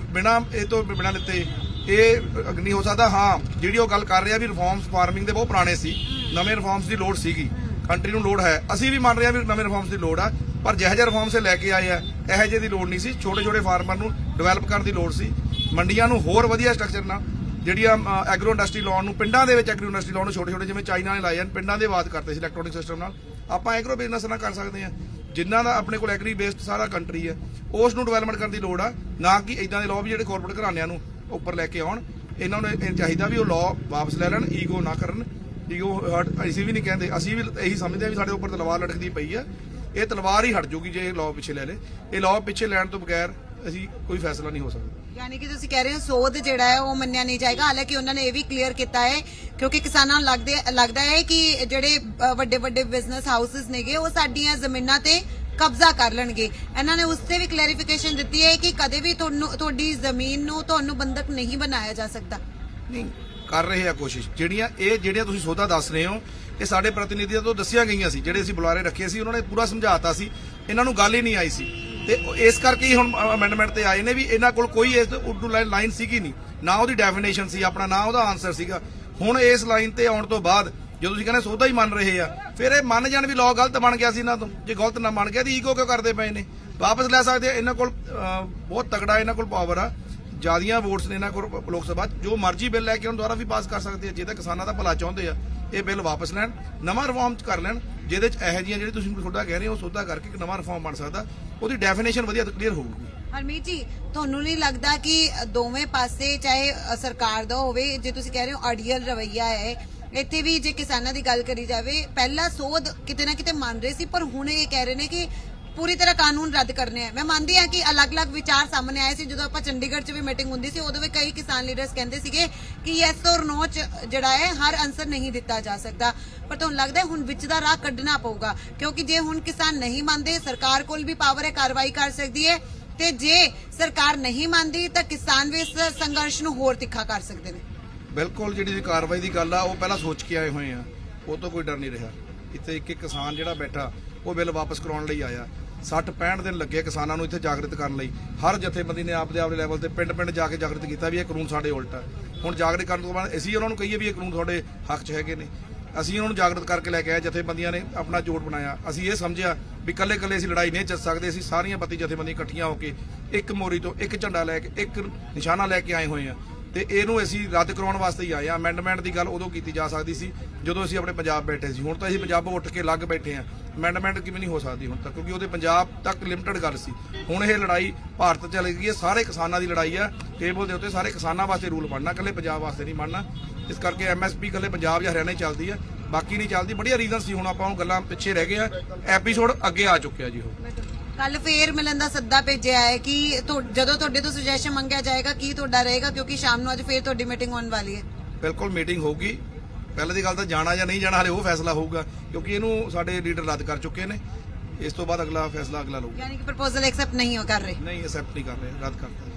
S9: ਇਹ ਤੋਂ ਬਿਨਾਂ ਲਿੱਤੇ ਇਹ ਨਹੀਂ ਹੋ ਸਕਦਾ। ਹਾਂ, ਜਿਹੜੀ ਉਹ ਗੱਲ ਕਰ ਰਿਹਾ ਵੀ ਰਿਫਾਰਮਸ ਫਾਰਮਿੰਗ ਦੇ ਬਹੁਤ ਪੁਰਾਣੇ ਸੀ, ਨਵੇਂ ਰਿਫਾਰਮਸ ਦੀ ਲੋੜ ਸੀਗੀ, ਕੰਟਰੀ ਨੂੰ ਲੋੜ ਹੈ। ਅਸੀਂ ਵੀ ਮੰਨ ਰਹੇ ਹਾਂ ਵੀ ਨਵੇਂ ਰਿਫਾਰਮਸ ਦੀ ਲੋੜ ਆ, ਪਰ ਜਿਹੋ ਜਿਹੇ ਰਿਫਾਰਮਸ ਲੈ ਕੇ ਆਏ ਆ ਇਹੋ ਜਿਹੇ ਦੀ ਲੋੜ ਨਹੀਂ ਸੀ। ਛੋਟੇ ਫਾਰਮਰ ਨੂੰ ਡਿਵੈਲਪ ਕਰਨ ਦੀ ਲੋੜ ਸੀ। ਮੰਡੀਆਂ ਨੂੰ ਹੋਰ ਵਧੀਆ ਸਟਰਕਚਰ ਨਾਲ ਜਿਹੜੀਆਂ ਐਗਰੋ ਇੰਡਸਟਰੀ ਲਾਉਣ ਨੂੰ, ਪਿੰਡਾਂ ਦੇ ਵਿੱਚ ਐਗਰੋ ਇੰਡਸਟਰੀ ਲਾਉਣ ਨੂੰ ਛੋਟੇ ਜਿਵੇਂ ਚਾਈਨਾ ਨੇ ਲਾਏ ਹਨ, ਪਿੰਡਾਂ ਦੇ ਬਾਤ ਕਰਦੇ ਸੀ ਇਲੈਕਟ੍ਰੋਨਿਕ ਸਿਸਟਮ ਨਾਲ। ਆਪਾਂ ਐਗਰੋ ਬਿਜ਼ਨਸ ਨਾਲ ਕਰ ਸਕਦੇ ਹਾਂ, ਜਿਨ੍ਹਾਂ ਦਾ ਆਪਣੇ ਕੋਲ ਐਗਰੀ ਬੇਸਡ ਸਾਰਾ ਕੰਟਰੀ ਹੈ, ਉਸ ਨੂੰ ਡਿਵੈਲਪਮੈਂਟ ਕਰਨ ਦੀ ਲੋੜ ਆ। ਨਾ ਕਿ ਇਦਾਂ ਦੇ ਲਾਅ ਵੀ ਜਿਹੜੇ ਕਾਰਪੋਰੇਟ ਘਰਾਣਿਆਂ ਨੂੰ ਉੱਪਰ ਲੈ ਕੇ ਆਉਣ। ਇਹਨਾਂ ਨੂੰ ਇਹ ਚਾਹੀਦਾ ਵੀ ਉਹ ਲਾਅ ਵਾਪਸ ਲੈ ਲੈਣ, ਈਗੋ ਨਾ ਕਰਨ। ਈਗੋ ਅਸੀਂ ਵੀ ਨਹੀਂ ਕਹਿੰਦੇ, ਅਸੀਂ ਵੀ ਇਹੀ ਸਮਝਦੇ ਆ ਵੀ ਸਾਡੇ ਉੱਪਰ ਤਲਵਾਰ ਲਟਕਦੀ ਪਈ ਆ। ਇਹ ਤਲਵਾਰ ਹੀ ਹਟ ਜਾਊਗੀ ਜੇ ਇਹ ਲਾਅ ਪਿੱਛੇ ਲੈ ਲੇ। ਇਹ ਲਾਅ ਪਿੱਛੇ ਲੈਣ ਤੋਂ ਬਗੈਰ ਅਸੀਂ ਕੋਈ ਫੈਸਲਾ ਨਹੀਂ ਹੋ ਸਕਦਾ।
S5: ਯਾਨੀ ਕਿ ਤੁਸੀਂ ਕਹਿ ਰਹੇ ਹੋ ਸੋਧ ਜਿਹੜਾ ਹੈ ਉਹ ਮੰਨਿਆ ਨਹੀਂ ਜਾਏਗਾ। ਹਾਲਾਂਕਿ ਉਹਨਾਂ ਨੇ ਇਹ ਵੀ ਕਲੀਅਰ ਕੀਤਾ ਹੈ, ਕਿਉਂਕਿ ਕਿਸਾਨਾਂ ਨੂੰ ਲੱਗਦਾ ਹੈ ਕਿ ਜਿਹੜੇ ਵੱਡੇ ਬਿਜ਼ਨਸ ਹਾਊਸਿਸ ਨੇਗੇ ਉਹ ਸਾਡੀਆਂ ਜ਼ਮੀਨਾਂ ਤੇ ਕਬਜ਼ਾ ਕਰ ਲੈਣਗੇ। ਇਹਨਾਂ ਨੇ ਉਸ ਤੇ ਵੀ ਕਲੈਰੀਫਿਕੇਸ਼ਨ ਦਿੱਤੀ ਹੈ ਕਿ ਕਦੇ ਵੀ ਤੁਹਾਡੀ ਜ਼ਮੀਨ ਨੂੰ ਤੁਹਾਨੂੰ ਬੰਧਕ ਨਹੀਂ ਬਣਾਇਆ ਜਾ ਸਕਦਾ।
S9: ਨਹੀਂ, ਕਰ ਰਹੇ ਆ ਕੋਸ਼ਿਸ਼। ਜਿਹੜੀਆਂ ਤੁਸੀਂ ਸੋਧਾ ਦੱਸ ਰਹੇ ਹੋ, ਇਹ ਸਾਡੇ ਪ੍ਰਤੀਨਿਧੀਆਂ ਤੋਂ ਦੱਸੀਆਂ ਗਈਆਂ ਸੀ, ਜਿਹੜੇ ਅਸੀਂ ਬੁਲਾਰੇ ਰੱਖੇ ਸੀ, ਉਹਨਾਂ ਨੇ ਪੂਰਾ ਸਮਝਾਤਾ ਸੀ। ਇਹਨਾਂ ਨੂੰ ਗੱਲ ਹੀ ਨਹੀਂ ਆਈ ਸੀ ਤੇ ਇਸ ਕਰਕੇ ਹੀ ਹੁਣ ਅਮੈਂਡਮੈਂਟ ਤੇ ਆਏ ਨੇ ਵੀ ਇਹਨਾਂ ਕੋਲ ਕੋਈ ਇਸ ਉਰਦੂ ਲਾਈਨ ਸੀਗੀ ਨਹੀਂ, ਨਾ ਉਹਦੀ ਡੈਫੀਨੇਸ਼ਨ ਸੀ ਆਪਣਾ, ਨਾ ਉਹਦਾ ਆਨਸਰ ਸੀਗਾ। ਹੁਣ ਇਸ ਲਾਈਨ ਤੇ ਆਉਣ ਤੋਂ ਬਾਅਦ ਜਦੋਂ ਤੁਸੀਂ ਕਹਿੰਦੇ ਸੋਧਾ ਹੀ ਮੰਨ ਰਹੇ ਆ, ਫਿਰ ਇਹ ਮੰਨ ਜਾਣ ਵੀ ਲਾਅ ਗਲਤ ਬਣ ਗਿਆ ਸੀ ਇਹਨਾਂ ਤੋਂ। ਜੇ ਗਲਤ ਨਾ ਬਣ ਗਿਆ ਤਾਂ ਈਗੋ ਕਿਉਂ ਕਰਦੇ ਪਏ ਨੇ? ਵਾਪਸ ਲੈ ਸਕਦੇ ਆ। ਇਹਨਾਂ ਕੋਲ ਬਹੁਤ ਤਕੜਾ ਇਹਨਾਂ ਕੋਲ ਪਾਵਰ ਆ, ਜ਼ਿਆਦੀਆਂ ਵੋਟਸ ਨੇ ਇਹਨਾਂ ਕੋਲ ਲੋਕ ਸਭਾ 'ਚ। ਜੋ ਮਰਜ਼ੀ ਬਿੱਲ ਲੈ ਕੇ ਹੁਣ ਦੁਬਾਰਾ ਵੀ ਪਾਸ ਕਰ ਸਕਦੇ ਆ। ਜੇ ਤਾਂ ਕਿਸਾਨਾਂ ਦਾ ਭਲਾ ਚਾਹੁੰਦੇ ਆ, ਇਹ ਬਿੱਲ ਵਾਪਸ ਲੈਣ, ਨਵਾਂ ਰਿਫਾਰਮ ਕਰ ਲੈਣ, ਜਿਹਦੇ 'ਚ ਇਹੋ ਜਿਹੀਆਂ ਜਿਹੜੀ ਤੁਸੀਂ ਸੋਧਾ ਕਹਿ ਰਹੇ ਹੋ ਸੋਧਾ ਕਰਕੇ ਇੱਕ ਨਵਾਂ ਰਿਫਾਰਮ ਬਣ ਸਕਦਾ। ਉਹਦੀ ਡੈਫੀਨੇਸ਼ਨ ਵਧੀਆ ਕਲੀਅਰ ਹੋਊਗੀ।
S5: ਹਰਮੀਤ ਜੀ, ਤੁਹਾਨੂੰ ਨਹੀਂ ਲੱਗਦਾ ਕਿ ਦੋਵੇਂ ਪਾਸੇ, ਚਾਹੇ ਸਰਕਾਰ ਦਾ ਹੋਵੇ, ਜੇ ਤੁਸੀਂ ਕਹਿ ਰਹੇ ਹੋ ਅੜੀਅਲ ਰਵੱਈਆ ਹੈ, ਇੱਥੇ ਵੀ ਜੇ ਕਿਸਾਨਾਂ ਦੀ ਗੱਲ ਕਰੀ ਜਾਵੇ, ਪਹਿਲਾਂ ਸੋਧ ਕਿਤੇ ਨਾ ਕਿਤੇ ਮੰਨ ਰਹੇ ਸੀ, ਪਰ ਹੁਣ ਇਹ ਕਹਿ ਰਹੇ ਨੇ ਕਿ ਪੂਰੀ ਤਰ੍ਹਾਂ ਕਾਨੂੰਨ ਰੱਦ ਕਰਨੇ ਆ। ਮੈਂ ਮੰਨਦੀ ਹਾਂ ਕਿ ਅਲੱਗ-ਅਲੱਗ ਵਿਚਾਰ ਸਾਹਮਣੇ ਆਏ ਸੀ ਜਦੋਂ ਆਪਾਂ ਚੰਡੀਗੜ੍ਹ 'ਚ ਵੀ ਮੀਟਿੰਗ ਹੁੰਦੀ ਸੀ, ਉਦੋਂ ਵੀ ਕਈ ਕਿਸਾਨ ਲੀਡਰਸ ਕਹਿੰਦੇ ਸੀਗੇ ਕਿ ਯੈਸ ਔਰ ਨੋ 'ਚ ਜਿਹੜਾ ਹੈ ਹਰ ਆਨਸਰ ਨਹੀਂ ਦਿੱਤਾ ਜਾ ਸਕਦਾ, ਪਰ ਤੁਹਾਨੂੰ ਲੱਗਦਾ ਹੈ ਹੁਣ ਵਿੱਚ ਦਾ ਰਾਹ ਕੱਢਣਾ ਪਊਗਾ, ਕਿਉਂਕਿ ਜੇ ਹੁਣ ਕਿਸਾਨ ਨਹੀਂ ਮੰਨਦੇ ਸਰਕਾਰ ਕੋਲ ਵੀ ਪਾਵਰ ਹੈ, ਕਾਰਵਾਈ ਕਰ ਸਕਦੀ ਹੈ, ਤੇ ਜੇ ਸਰਕਾਰ ਨਹੀਂ ਮੰਨਦੀ ਤਾਂ ਕਿਸਾਨ ਵੀ ਇਸ ਸੰਘਰਸ਼ ਨੂੰ ਹੋਰ ਤਿੱਖਾ ਕਰ ਸਕਦੇ ਨੇ।
S9: ਬਿਲਕੁਲ, ਜਿਹੜੀ ਕਾਰਵਾਈ ਦੀ ਗੱਲ ਆ ਉਹ ਪਹਿਲਾਂ ਸੋਚ ਕੇ ਆਏ ਹੋਏ ਆ, ਉਹ ਤੋਂ ਕੋਈ ਡਰ ਨਹੀਂ ਰਿਹਾ। ਇੱਥੇ ਇੱਕ ਕਿਸਾਨ ਜਿਹੜਾ ਬੈਠਾ ਉਹ ਬਿੱਲ ਵਾਪਸ ਕਰਾਉਣ ਲਈ ਆਇਆ। 60-65 ਦਿਨ ਲੱਗੇ ਕਿਸਾਨਾਂ ਨੂੰ ਇੱਥੇ ਜਾਗਰਿਤ ਕਰਨ ਲਈ। ਹਰ ਜਥੇਬੰਦੀ ਨੇ ਆਪਦੇ ਲੈਵਲ ਤੇ ਪਿੰਡ-ਪਿੰਡ ਜਾ ਕੇ ਜਾਗਰਿਤ ਕੀਤਾ ਵੀ ਇਹ ਕਾਨੂੰਨ ਸਾਡੇ ਉਲਟ ਹੈ। ਹੁਣ ਜਾਗਰਿਤ ਕਰਨ ਤੋਂ ਬਾਅਦ ਅਸੀਂ ਉਹਨਾਂ ਨੂੰ ਕਹੀਏ ਵੀ ਇਹ ਕਾਨੂੰਨ ਤੁਹਾਡੇ ਹੱਕ 'ਚ ਹੈਗੇ ਨੇ। ਅਸੀਂ ਉਹਨਾਂ ਨੂੰ ਜਾਗਰਿਤ ਕਰਕੇ ਲੈ ਕੇ ਆਏ, ਜਥੇਬੰਦੀਆਂ ਨੇ ਆਪਣਾ ਜੋੜ ਬਣਾਇਆ। ਅਸੀਂ ਇਹ ਸਮਝਿਆ ਵੀ ਕੱਲੇ-ਕੱਲੇ ਅਸੀਂ ਲੜਾਈ ਨਹੀਂ ਜਿੱਤ ਸਕਦੇ, ਅਸੀਂ ਸਾਰੀਆਂ ਬੱਤੀ ਜਥੇਬੰਦੀਆਂ ਇਕੱਠੀਆਂ ਹੋ ਕੇ ਇੱਕ ਮੋਰੀ ਤੋਂ ਇੱਕ ਝੰਡਾ ਲੈ ਕੇ ਇੱਕ ਨਿਸ਼ਾਨਾ ਲੈ ਕੇ ਆਏ ਹੋਏ ਆ, ਤੇ ਇਹਨੂੰ ਅਸੀਂ ਰੱਦ ਕਰਾਉਣ ਵਾਸਤੇ ਹੀ ਆਏ ਆ। ਅਮੈਂਡਮੈਂਟ ਦੀ ਗੱਲ ਉਦੋਂ ਕੀਤੀ ਜਾ ਸਕਦੀ ਸੀ ਜਦੋਂ ਅਸੀਂ ਆਪਣੇ ਪੰਜਾਬ ਬੈਠੇ ਸੀ, ਹੁਣ ਤਾਂ ਅਸੀਂ ਪੰਜਾਬ ਉੱਠ ਕੇ ਲੱਗ ਬੈਠੇ ਆ। ਅਮੈਂਡਮੈਂਟ ਕਿਵੇਂ ਨਹੀਂ ਹੋ ਸਕਦੀ ਹੁਣ ਤੱਕ, ਕਿਉਂਕਿ ਉਹਦੇ ਪੰਜਾਬ ਤੱਕ ਲਿਮਟਿਡ ਗੱਲ ਸੀ। ਹੁਣ ਇਹ ਲੜਾਈ ਭਾਰਤ ਚਲੇ ਗਈ ਹੈ, ਸਾਰੇ ਕਿਸਾਨਾਂ ਦੀ ਲੜਾਈ ਆ। ਟੇਬਲ ਦੇ ਉੱਤੇ ਸਾਰੇ ਕਿਸਾਨਾਂ ਵਾਸਤੇ ਰੂਲ ਬਣਨਾ, ਇਕੱਲੇ ਪੰਜਾਬ ਵਾਸਤੇ ਨਹੀਂ ਬਣਨਾ। ਇਸ ਕਰਕੇ ਐਮਐਸਪੀ ਇਕੱਲੇ ਪੰਜਾਬ ਜਾਂ ਹਰਿਆਣਾ ਹੀ ਚੱਲਦੀ ਆ, ਬਾਕੀ ਨਹੀਂ ਚੱਲਦੀ। ਬੜੀਆਂ ਰੀਜ਼ਨ ਸੀ, ਹੁਣ ਆਪਾਂ ਉਹ ਗੱਲਾਂ ਪਿੱਛੇ ਰਹਿ ਗਏ ਆ, ਐਪੀਸੋਡ ਅੱਗੇ ਆ ਚੁੱਕਿਆ ਜੀ। ਉਹ
S5: ਕੱਲ ਫੇਰ ਮਿਲਣ ਦਾ ਸੱਦਾ ਭੇਜਿਆ ਹੈ ਕਿ ਜਦੋਂ ਤੁਹਾਡੇ ਤੋਂ ਸੁਜੈਸ਼ਨ ਮੰਗਿਆ ਜਾਏਗਾ ਕੀ ਤੁਹਾਡਾ ਰਹੇਗਾ, ਕਿਉਂਕਿ ਸ਼ਾਮ ਨੂੰ ਅੱਜ ਫੇਰ ਤੁਹਾਡੀ ਮੀਟਿੰਗ ਹੋਣ ਵਾਲੀ ਹੈ।
S9: ਬਿਲਕੁਲ ਮੀਟਿੰਗ ਹੋਊਗੀ। ਪਹਿਲੇ ਦੀ ਗੱਲ ਤਾਂ ਜਾਣਾ ਜਾਂ ਨਹੀਂ ਜਾਣਾ ਹਲੇ ਉਹ ਫੈਸਲਾ ਹੋਊਗਾ, ਕਿਉਂਕਿ ਇਹਨੂੰ ਸਾਡੇ ਲੀਡਰ ਰੱਦ ਕਰ ਚੁੱਕੇ ਨੇ। ਇਸ ਤੋਂ ਬਾਅਦ ਅਗਲਾ ਫੈਸਲਾ ਅਗਲਾ ਲਊਗਾ।
S5: ਯਾਨੀ ਕਿ ਪ੍ਰਪੋਜ਼ਲ ਐਕਸੈਪਟ ਨਹੀਂ ਕਰ ਰਹੇ?
S9: ਨਹੀਂ ਐਕਸੈਪਟ ਨਹੀਂ ਕਰ ਰਹੇ, ਰੱਦ ਕਰਤਾ।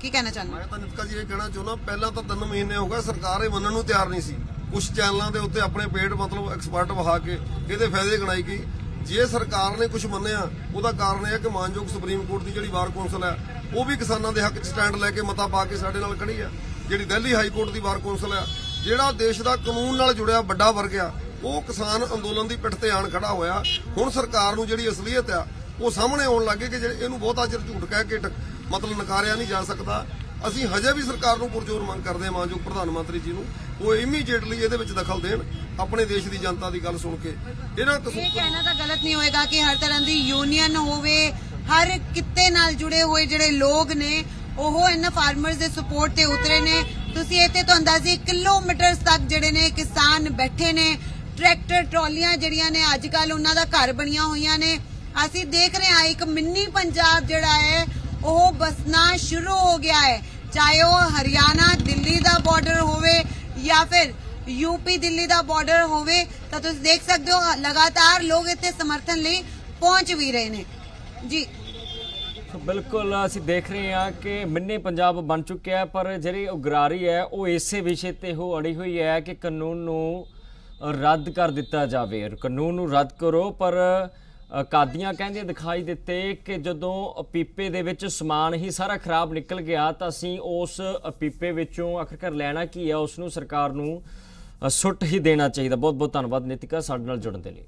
S5: ਕੀ ਕਹਿਣਾ ਚਾਹੁੰਦੇ?
S6: ਮੈਂ ਤਾਂ ਨਿਤਕਾ ਜੀ ਇਹ ਕਹਿਣਾ ਚਾਹੁੰਦਾ, ਪਹਿਲਾਂ ਤਾਂ 3 ਮਹੀਨੇ ਹੋ ਗਏ ਸਰਕਾਰ ਇਹ ਮੰਨਣ ਨੂੰ ਤਿਆਰ ਨਹੀਂ ਸੀ। ਕੁਝ ਚੈਨਲਾਂ ਦੇ ਉੱਤੇ ਆਪਣੇ ਪੇਡ ਮਤਲਬ ਐਕਸਪਰਟ ਵਹਾ ਕੇ ਇਹਦੇ ਫਾਇਦੇ ਗਿਣਾਈ ਗਈ। ਜੇ ਸਰਕਾਰ ਨੇ ਕੁਝ ਮੰਨਿਆ ਉਹਦਾ ਕਾਰਨ ਇਹ ਹੈ ਕਿ ਮਾਨਯੋਗ ਸੁਪਰੀਮ ਕੋਰਟ ਦੀ ਜਿਹੜੀ ਬਾਰ ਕੌਂਸਲ ਹੈ ਉਹ ਵੀ ਕਿਸਾਨਾਂ ਦੇ ਹੱਕ 'ਚ ਸਟੈਂਡ ਲੈ ਕੇ ਮਤਾ ਪਾ ਕੇ ਸਾਡੇ ਨਾਲ ਖੜੀ ਆ। ਜਿਹੜੀ ਦਿੱਲੀ ਹਾਈ ਕੋਰਟ ਦੀ ਬਾਰ ਕੌਂਸਲ ਹੈ, ਜਿਹੜਾ ਦੇਸ਼ ਦਾ ਕਾਨੂੰਨ ਨਾਲ ਜੁੜਿਆ ਵੱਡਾ ਵਰਗ ਆ, ਉਹ ਕਿਸਾਨ ਅੰਦੋਲਨ ਦੀ ਪਿੱਠ ਤੇ ਆਣ ਖੜਾ ਹੋਇਆ। ਹੁਣ ਸਰਕਾਰ ਨੂੰ ਜਿਹੜੀ ਅਸਲੀਅਤ ਆ ਉਹ ਸਾਹਮਣੇ ਆਉਣ ਲੱਗੇ ਕਿ ਜਿਹੜੇ ਇਹਨੂੰ ਬਹੁਤਾ ਚਿਰ ਝੂਠ ਕਹਿ ਕੇ ਮਤਲਬ ਨਕਾਰਿਆ ਨਹੀਂ ਜਾ ਸਕਦਾ। ਅਸੀਂ ਹਜੇ ਵੀ ਸਰਕਾਰ ਨੂੰ ਪੁਰਜ਼ੋਰ ਮੰਗ ਕਰਦੇ ਹਾਂ ਮਾਨਯੋਗ ਪ੍ਰਧਾਨ ਮੰਤਰੀ ਜੀ ਨੂੰ ਉਹ ਇਮੀਡੀਏਟਲੀ ਇਹਦੇ ਵਿੱਚ ਦਖਲ ਦੇਣ, ਆਪਣੇ ਦੇਸ਼ ਦੀ ਜਨਤਾ ਦੀ ਗੱਲ ਸੁਣ ਕੇ। ਇਹਨਾਂ
S5: ਇਹ ਕਹਿਣਾ ਤਾਂ ਗਲਤ ਨਹੀਂ ਹੋਏਗਾ ਕਿ ਹਰ ਤਰ੍ਹਾਂ ਦੀ ਯੂਨੀਅਨ ਹੋਵੇ, ਹਰ ਕਿੱਤੇ ਨਾਲ ਜੁੜੇ ਹੋਏ ਜਿਹੜੇ ਲੋਕ ਨੇ ਉਹ ਇਹਨਾਂ ਫਾਰਮਰਸ ਦੇ ਸਪੋਰਟ ਤੇ ਉਤਰੇ ਨੇ। ਤੁਸੀਂ ਇੱਥੇ ਤੋਂ ਅੰਦਾਜ਼ੇ ਕਿਲੋਮੀਟਰ ਤੱਕ ਜਿਹੜੇ ਨੇ ਕਿਸਾਨ ਬੈਠੇ ਨੇ, ਟਰੈਕਟਰ ਟਰਾਲੀਆਂ ਜਿਹੜੀਆਂ ਨੇ ਅੱਜ ਕੱਲ ਉਹਨਾਂ ਦਾ ਘਰ ਬਣੀਆਂ ਹੋਈਆਂ ਨੇ। ਅਸੀਂ ਦੇਖ ਰਹੇ ਹਾਂ ਇੱਕ ਮਿੰਨੀ ਪੰਜਾਬ ਜਿਹੜਾ ਹੈ ਉਹ ਬਸਣਾ ਸ਼ੁਰੂ ਹੋ ਗਿਆ ਹੈ, ਚਾਹੇ ਉਹ ਹਰਿਆਣਾ ਦਿੱਲੀ ਦਾ ਬਾਰਡਰ ਹੋਵੇ ਜਾਂ ਫਿਰ यूपी दिल्ली ਦਾ ਬਾਰਡਰ ਹੋਵੇ। ਤਾਂ ਤੁਸੀਂ ਦੇਖ ਸਕਦੇ ਹੋ ਲਗਾਤਾਰ ਲੋਕ ਇੱਥੇ ਸਮਰਥਨ ਲਈ ਪਹੁੰਚ ਵੀ ਰਹੇ ਨੇ ਜੀ।
S1: ਬਿਲਕੁਲ ਅਸੀਂ ਦੇਖ ਰਹੇ ਹਾਂ ਕਿ ਮਿੰਨੀ ਪੰਜਾਬ ਬਣ ਚੁੱਕਿਆ ਹੈ, ਪਰ ਜਿਹੜੀ ਉਗਰਾਰੀ ਹੈ ਉਹ ਇਸੇ ਵਿਸ਼ੇ ਤੇ ਉਹ ਅੜੀ ਹੋਈ ਹੈ ਕਿ ਕਾਨੂੰਨ ਨੂੰ ਰੱਦ ਕਰ ਦਿੱਤਾ ਜਾਵੇ। ਕਾਨੂੰਨ ਨੂੰ ਰੱਦ ਕਰੋ, ਪਰ ਕਾਦੀਆਂ ਕਹਿੰਦੇ ਦਿਖਾਈ ਦਿੱਤੇ ਕਿ ਜਦੋਂ ਪੀਪੇ ਦੇ ਵਿੱਚ ਸਮਾਨ ਹੀ ਸਾਰਾ ਖਰਾਬ ਨਿਕਲ ਗਿਆ ਤਾਂ ਅਸੀਂ ਉਸ ਪੀਪੇ ਵਿੱਚੋਂ ਆਖਿਰਕਾਰ ਲੈਣਾ ਕੀ ਹੈ, ਉਸ ਨੂੰ ਸਰਕਾਰ ਨੂੰ ਸੁੱਟ ਹੀ ਦੇਣਾ ਚਾਹੀਦਾ। ਬਹੁਤ ਬਹੁਤ ਧੰਨਵਾਦ ਨਿਤਿਕਾ ਸਾਡੇ ਨਾਲ ਜੁੜਨ ਦੇ ਲਈ।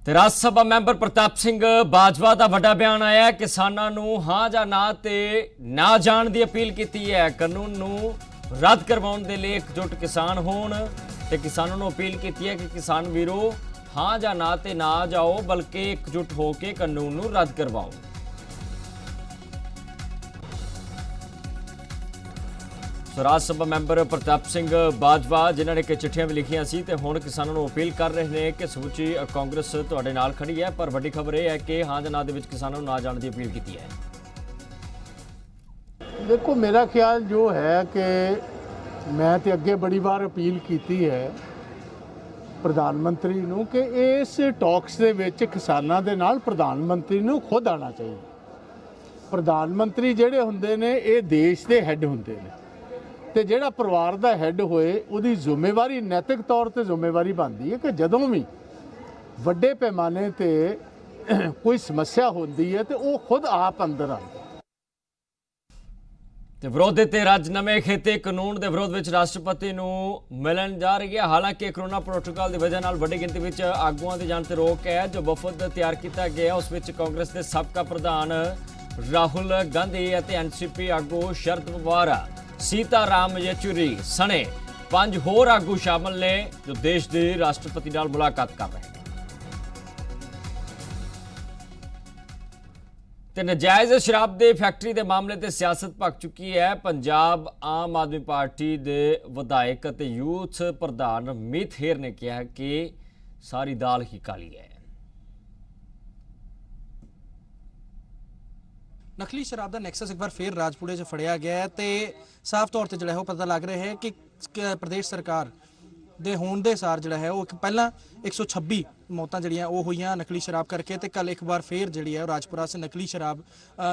S1: ਤੇ ਰਾਜ ਸਭਾ ਮੈਂਬਰ ਪ੍ਰਤਾਪ ਸਿੰਘ ਬਾਜਵਾ ਦਾ ਵੱਡਾ ਬਿਆਨ ਆਇਆ, ਕਿਸਾਨਾਂ ਨੂੰ ਹਾਂ ਜਾਂ ਨਾ ਤੇ ਨਾ ਜਾਣ ਦੀ ਅਪੀਲ ਕੀਤੀ ਹੈ। ਕਾਨੂੰਨ ਨੂੰ ਰੱਦ ਕਰਵਾਉਣ ਦੇ ਲਈ ਇਕਜੁੱਟ ਕਿਸਾਨ ਹੋਣ ਤੇ ਕਿਸਾਨਾਂ ਨੂੰ ਅਪੀਲ ਕੀਤੀ ਹੈ ਕਿ ਕਿਸਾਨ ਵੀਰੋ ਹਾਂ ਜਾਂ ਨਾ ਤੇ ਨਾ ਜਾਓ, ਬਲਕਿ ਇਕਜੁੱਟ ਹੋ ਕੇ ਕਾਨੂੰਨ ਨੂੰ ਰੱਦ ਕਰਵਾਓ। ਰਾਜ ਸਭਾ ਮੈਂਬਰ ਪ੍ਰਤਾਪ ਸਿੰਘ ਬਾਜਵਾ ਜਿਨ੍ਹਾਂ ਨੇ ਕਿ ਚਿੱਠੀਆਂ ਵੀ ਲਿਖੀਆਂ ਸੀ ਤੇ ਹੁਣ ਕਿਸਾਨਾਂ ਨੂੰ ਅਪੀਲ ਕਰ ਰਹੇ ਨੇ ਕਿ ਸਮੁੱਚੀ ਕਾਂਗਰਸ ਤੁਹਾਡੇ ਨਾਲ ਖੜੀ ਹੈ, ਪਰ ਵੱਡੀ ਖਬਰ ਇਹ ਹੈ ਕਿ ਹਾਂ ਜਾਂ ਨਾ ਦੇ ਵਿੱਚ ਕਿਸਾਨਾਂ ਨੂੰ ਨਾ ਜਾਣ ਦੀ ਅਪੀਲ ਕੀਤੀ ਹੈ।
S10: देखो मेरा ख्याल जो है कि मैं तो अगे बड़ी बार अपील की है प्रधानमंत्री नूं कि इस टॉक्स दे विच किसानां दे नाल प्रधानमंत्री नूं खुद आना चाहिए। प्रधानमंत्री जिहड़े हुंदे ने ये देश दे हैड हुंदे ने ते जिहड़ा परिवार दा हैड होए उहदी जिम्मेवारी नैतिक तौर ते जिम्मेवारी बनदी है कि जदों भी वड्डे पैमाने ते कोई समस्या हुंदी है तो वो खुद आप अंदर आंदा।
S1: ਤੇ ਵਿਰੋਧ ਤੇ ਅੱਜ ਨਵੇਂ ਖੇਤੀ ਕਾਨੂੰਨ ਦੇ ਵਿਰੋਧ ਵਿੱਚ ਰਾਸ਼ਟਰਪਤੀ ਨੂੰ ਮਿਲਣ ਜਾ ਰਹੀ ਹੈ। ਹਾਲਾਂਕਿ ਕਰੋਨਾ ਪ੍ਰੋਟੋਕਾਲ ਦੀ ਵਜ੍ਹਾ ਨਾਲ ਵੱਡੀ ਗਿਣਤੀ ਵਿੱਚ ਆਗੂਆਂ ਦੀ ਜਾਣ ਤੇ ਰੋਕ ਹੈ। ਜੋ ਵਫਦ ਤਿਆਰ ਕੀਤਾ ਗਿਆ ਉਸ ਵਿੱਚ ਕਾਂਗਰਸ ਦੇ ਸਾਬਕਾ ਪ੍ਰਧਾਨ ਰਾਹੁਲ ਗਾਂਧੀ ਅਤੇ ਐਨਸੀਪੀ ਆਗੂ ਸ਼ਰਦ ਪਵਾਰ, ਸੀਤਾਰਾਮ ਯੇਚੂਰੀ ਸਣੇ 5 ਹੋਰ ਆਗੂ ਸ਼ਾਮਲ ਨੇ ਜੋ ਦੇਸ਼ ਦੇ ਰਾਸ਼ਟਰਪਤੀ ਨਾਲ ਮੁਲਾਕਾਤ ਕਰ ਰਹੇ ਨੇ। ਤੇ ਨਜਾਇਜ਼ ਸ਼ਰਾਬ ਦੇ ਫੈਕਟਰੀ ਦੇ ਮਾਮਲੇ ਤੇ ਸਿਆਸਤ ਭਖ ਚੁੱਕੀ ਹੈ। ਪੰਜਾਬ ਆਮ ਆਦਮੀ ਪਾਰਟੀ ਦੇ ਵਿਧਾਇਕ ਅਤੇ ਯੂਥ ਪ੍ਰਧਾਨ ਮੀਤ ਹੇਰ ਨੇ ਕਿਹਾ ਕਿ ਸਾਰੀ ਦਾਲ ਹੀ ਕਾਲੀ ਹੈ।
S11: ਨਕਲੀ ਸ਼ਰਾਬ ਦਾ ਨੈਕਸਸ ਇੱਕ ਵਾਰ ਫੇਰ ਰਾਜਪੁਰੇ 'ਚ ਫੜਿਆ ਗਿਆ ਹੈ ਤੇ ਸਾਫ਼ ਤੌਰ ਤੇ ਜਿਹੜਾ ਹੈ ਉਹ ਪਤਾ ਲੱਗ ਰਿਹਾ ਹੈ ਕਿ ਪ੍ਰਦੇਸ਼ ਸਰਕਾਰ ਦੇ ਹੋਣ ਦੇ ਸਾਰ ਜਿਹੜਾ ਹੈ ਉਹ ਪਹਿਲਾਂ 126 ਮੌਤਾਂ ਜਿਹੜੀਆਂ ਉਹ ਹੋਈਆਂ ਨਕਲੀ ਸ਼ਰਾਬ ਕਰਕੇ ਤੇ ਕੱਲ ਇੱਕ ਵਾਰ ਫੇਰ ਜਿਹੜੀ ਹੈ ਰਾਜਪੁਰਾ ਸੇ ਨਕਲੀ ਸ਼ਰਾਬ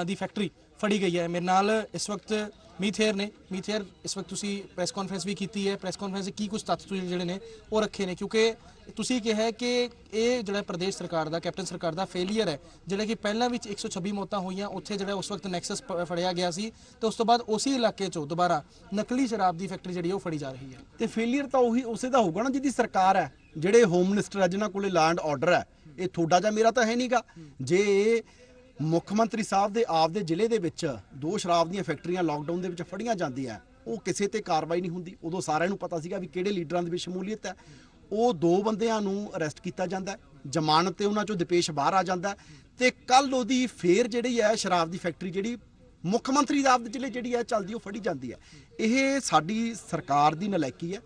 S11: ਦੀ ਫੈਕਟਰੀ ਫੜੀ ਗਈ ਹੈ। ਮੇਰੇ ਨਾਲ ਇਸ ਵਕਤ ਮੀਤ ਹੇਰ ਨੇ। ਮੀਤ ਹੇਰ, ਇਸ ਵਕਤ ਤੁਸੀਂ ਪ੍ਰੈਸ ਕਾਨਫਰੰਸ ਵੀ ਕੀਤੀ ਹੈ, ਪ੍ਰੈਸ ਕਾਨਫਰੰਸ ਕੀ ਕੁਝ ਤੱਥ ਜਿਹੜੇ ਨੇ ਉਹ ਰੱਖੇ ਨੇ, ਕਿਉਂਕਿ ਤੁਸੀਂ ਕਿਹਾ ਹੈ ਕਿ ਇਹ ਜਿਹੜਾ ਪ੍ਰਦੇਸ਼ ਸਰਕਾਰ ਦਾ ਕੈਪਟਨ ਸਰਕਾਰ ਦਾ ਫੇਲੀਅਰ ਹੈ, ਜਿਹੜਾ ਕਿ ਪਹਿਲਾਂ ਵਿੱਚ 126 ਮੌਤਾਂ ਹੋਈਆਂ ਉੱਥੇ ਜਿਹੜਾ ਉਸ ਵਕਤ ਨੈਕਸਸ ਫੜਿਆ ਗਿਆ ਸੀ ਤੇ ਉਸ ਤੋਂ ਬਾਅਦ ਉਸੇ ਇਲਾਕੇ 'ਚੋਂ ਦੁਬਾਰਾ ਨਕਲੀ ਸ਼ਰਾਬ ਦੀ ਫੈਕਟਰੀ ਜਿਹੜੀ ਉਹ ਫੜੀ ਜਾ ਰਹੀ ਹੈ।
S12: ਤੇ ਫੇਲੀਅਰ ਤਾਂ ਉਹੀ ਉਸੇ ਦਾ ਹੋਊਗਾ ਨਾ ਜਿਹਦੀ ਸਰਕਾਰ ਹੈ, ਜਿਹੜੇ ਹੋਮ ਮਿਨਿਸਟਰ ਹੈ ਜਿਨ੍ਹਾਂ ਕੋਲੇ ਲਾਅ ਐਂਡ ਆਰਡਰ ਹੈ। ਇਹ ਤੁਹਾਡਾ ਜਾਂ ਮੇਰਾ ਤਾਂ ਹੈ ਨਹੀਂਗਾ। ਜੇ ਮੁੱਖ ਮੰਤਰੀ ਸਾਹਿਬ ਦੇ ਆਪਦੇ ਜ਼ਿਲ੍ਹੇ ਦੇ ਵਿੱਚ 2 ਸ਼ਰਾਬ ਦੀਆਂ ਫੈਕਟਰੀਆਂ ਲਾਕਡਾਊਨ ਦੇ ਵਿੱਚ ਫੜੀਆਂ ਜਾਂਦੀਆਂ, ਉਹ ਕਿਸੇ ਤੇ ਕਾਰਵਾਈ ਨਹੀਂ ਹੁੰਦੀ। ਉਦੋਂ ਸਾਰਿਆਂ ਨੂੰ ਪਤਾ ਸੀਗਾ ਵੀ ਕਿਹੜੇ ਲੀਡਰਾਂ ਦੇ ਵਿੱਚ ਸ਼ਮੂਲੀਅਤ ਹੈ। ਉਹ 2 ਬੰਦਿਆਂ ਨੂੰ ਅਰੈਸਟ ਕੀਤਾ ਜਾਂਦਾ, ਜ਼ਮਾਨਤ ਤੇ ਉਹਨਾਂ ਚੋਂ ਦਪੇਸ਼ ਬਾਹਰ ਆ ਜਾਂਦਾ ਤੇ ਕੱਲ ਉਹਦੀ ਫੇਰ ਜਿਹੜੀ ਹੈ ਸ਼ਰਾਬ ਦੀ ਫੈਕਟਰੀ ਜਿਹੜੀ ਮੁੱਖ ਮੰਤਰੀ ਦੇ ਆਪਦੇ ਜ਼ਿਲ੍ਹੇ ਜਿਹੜੀ ਹੈ ਚੱਲਦੀ ਉਹ ਫੜੀ ਜਾਂਦੀ ਹੈ। ਇਹ ਸਾਡੀ ਸਰਕਾਰ ਦੀ ਨਲਾਇਕੀ ਹੈ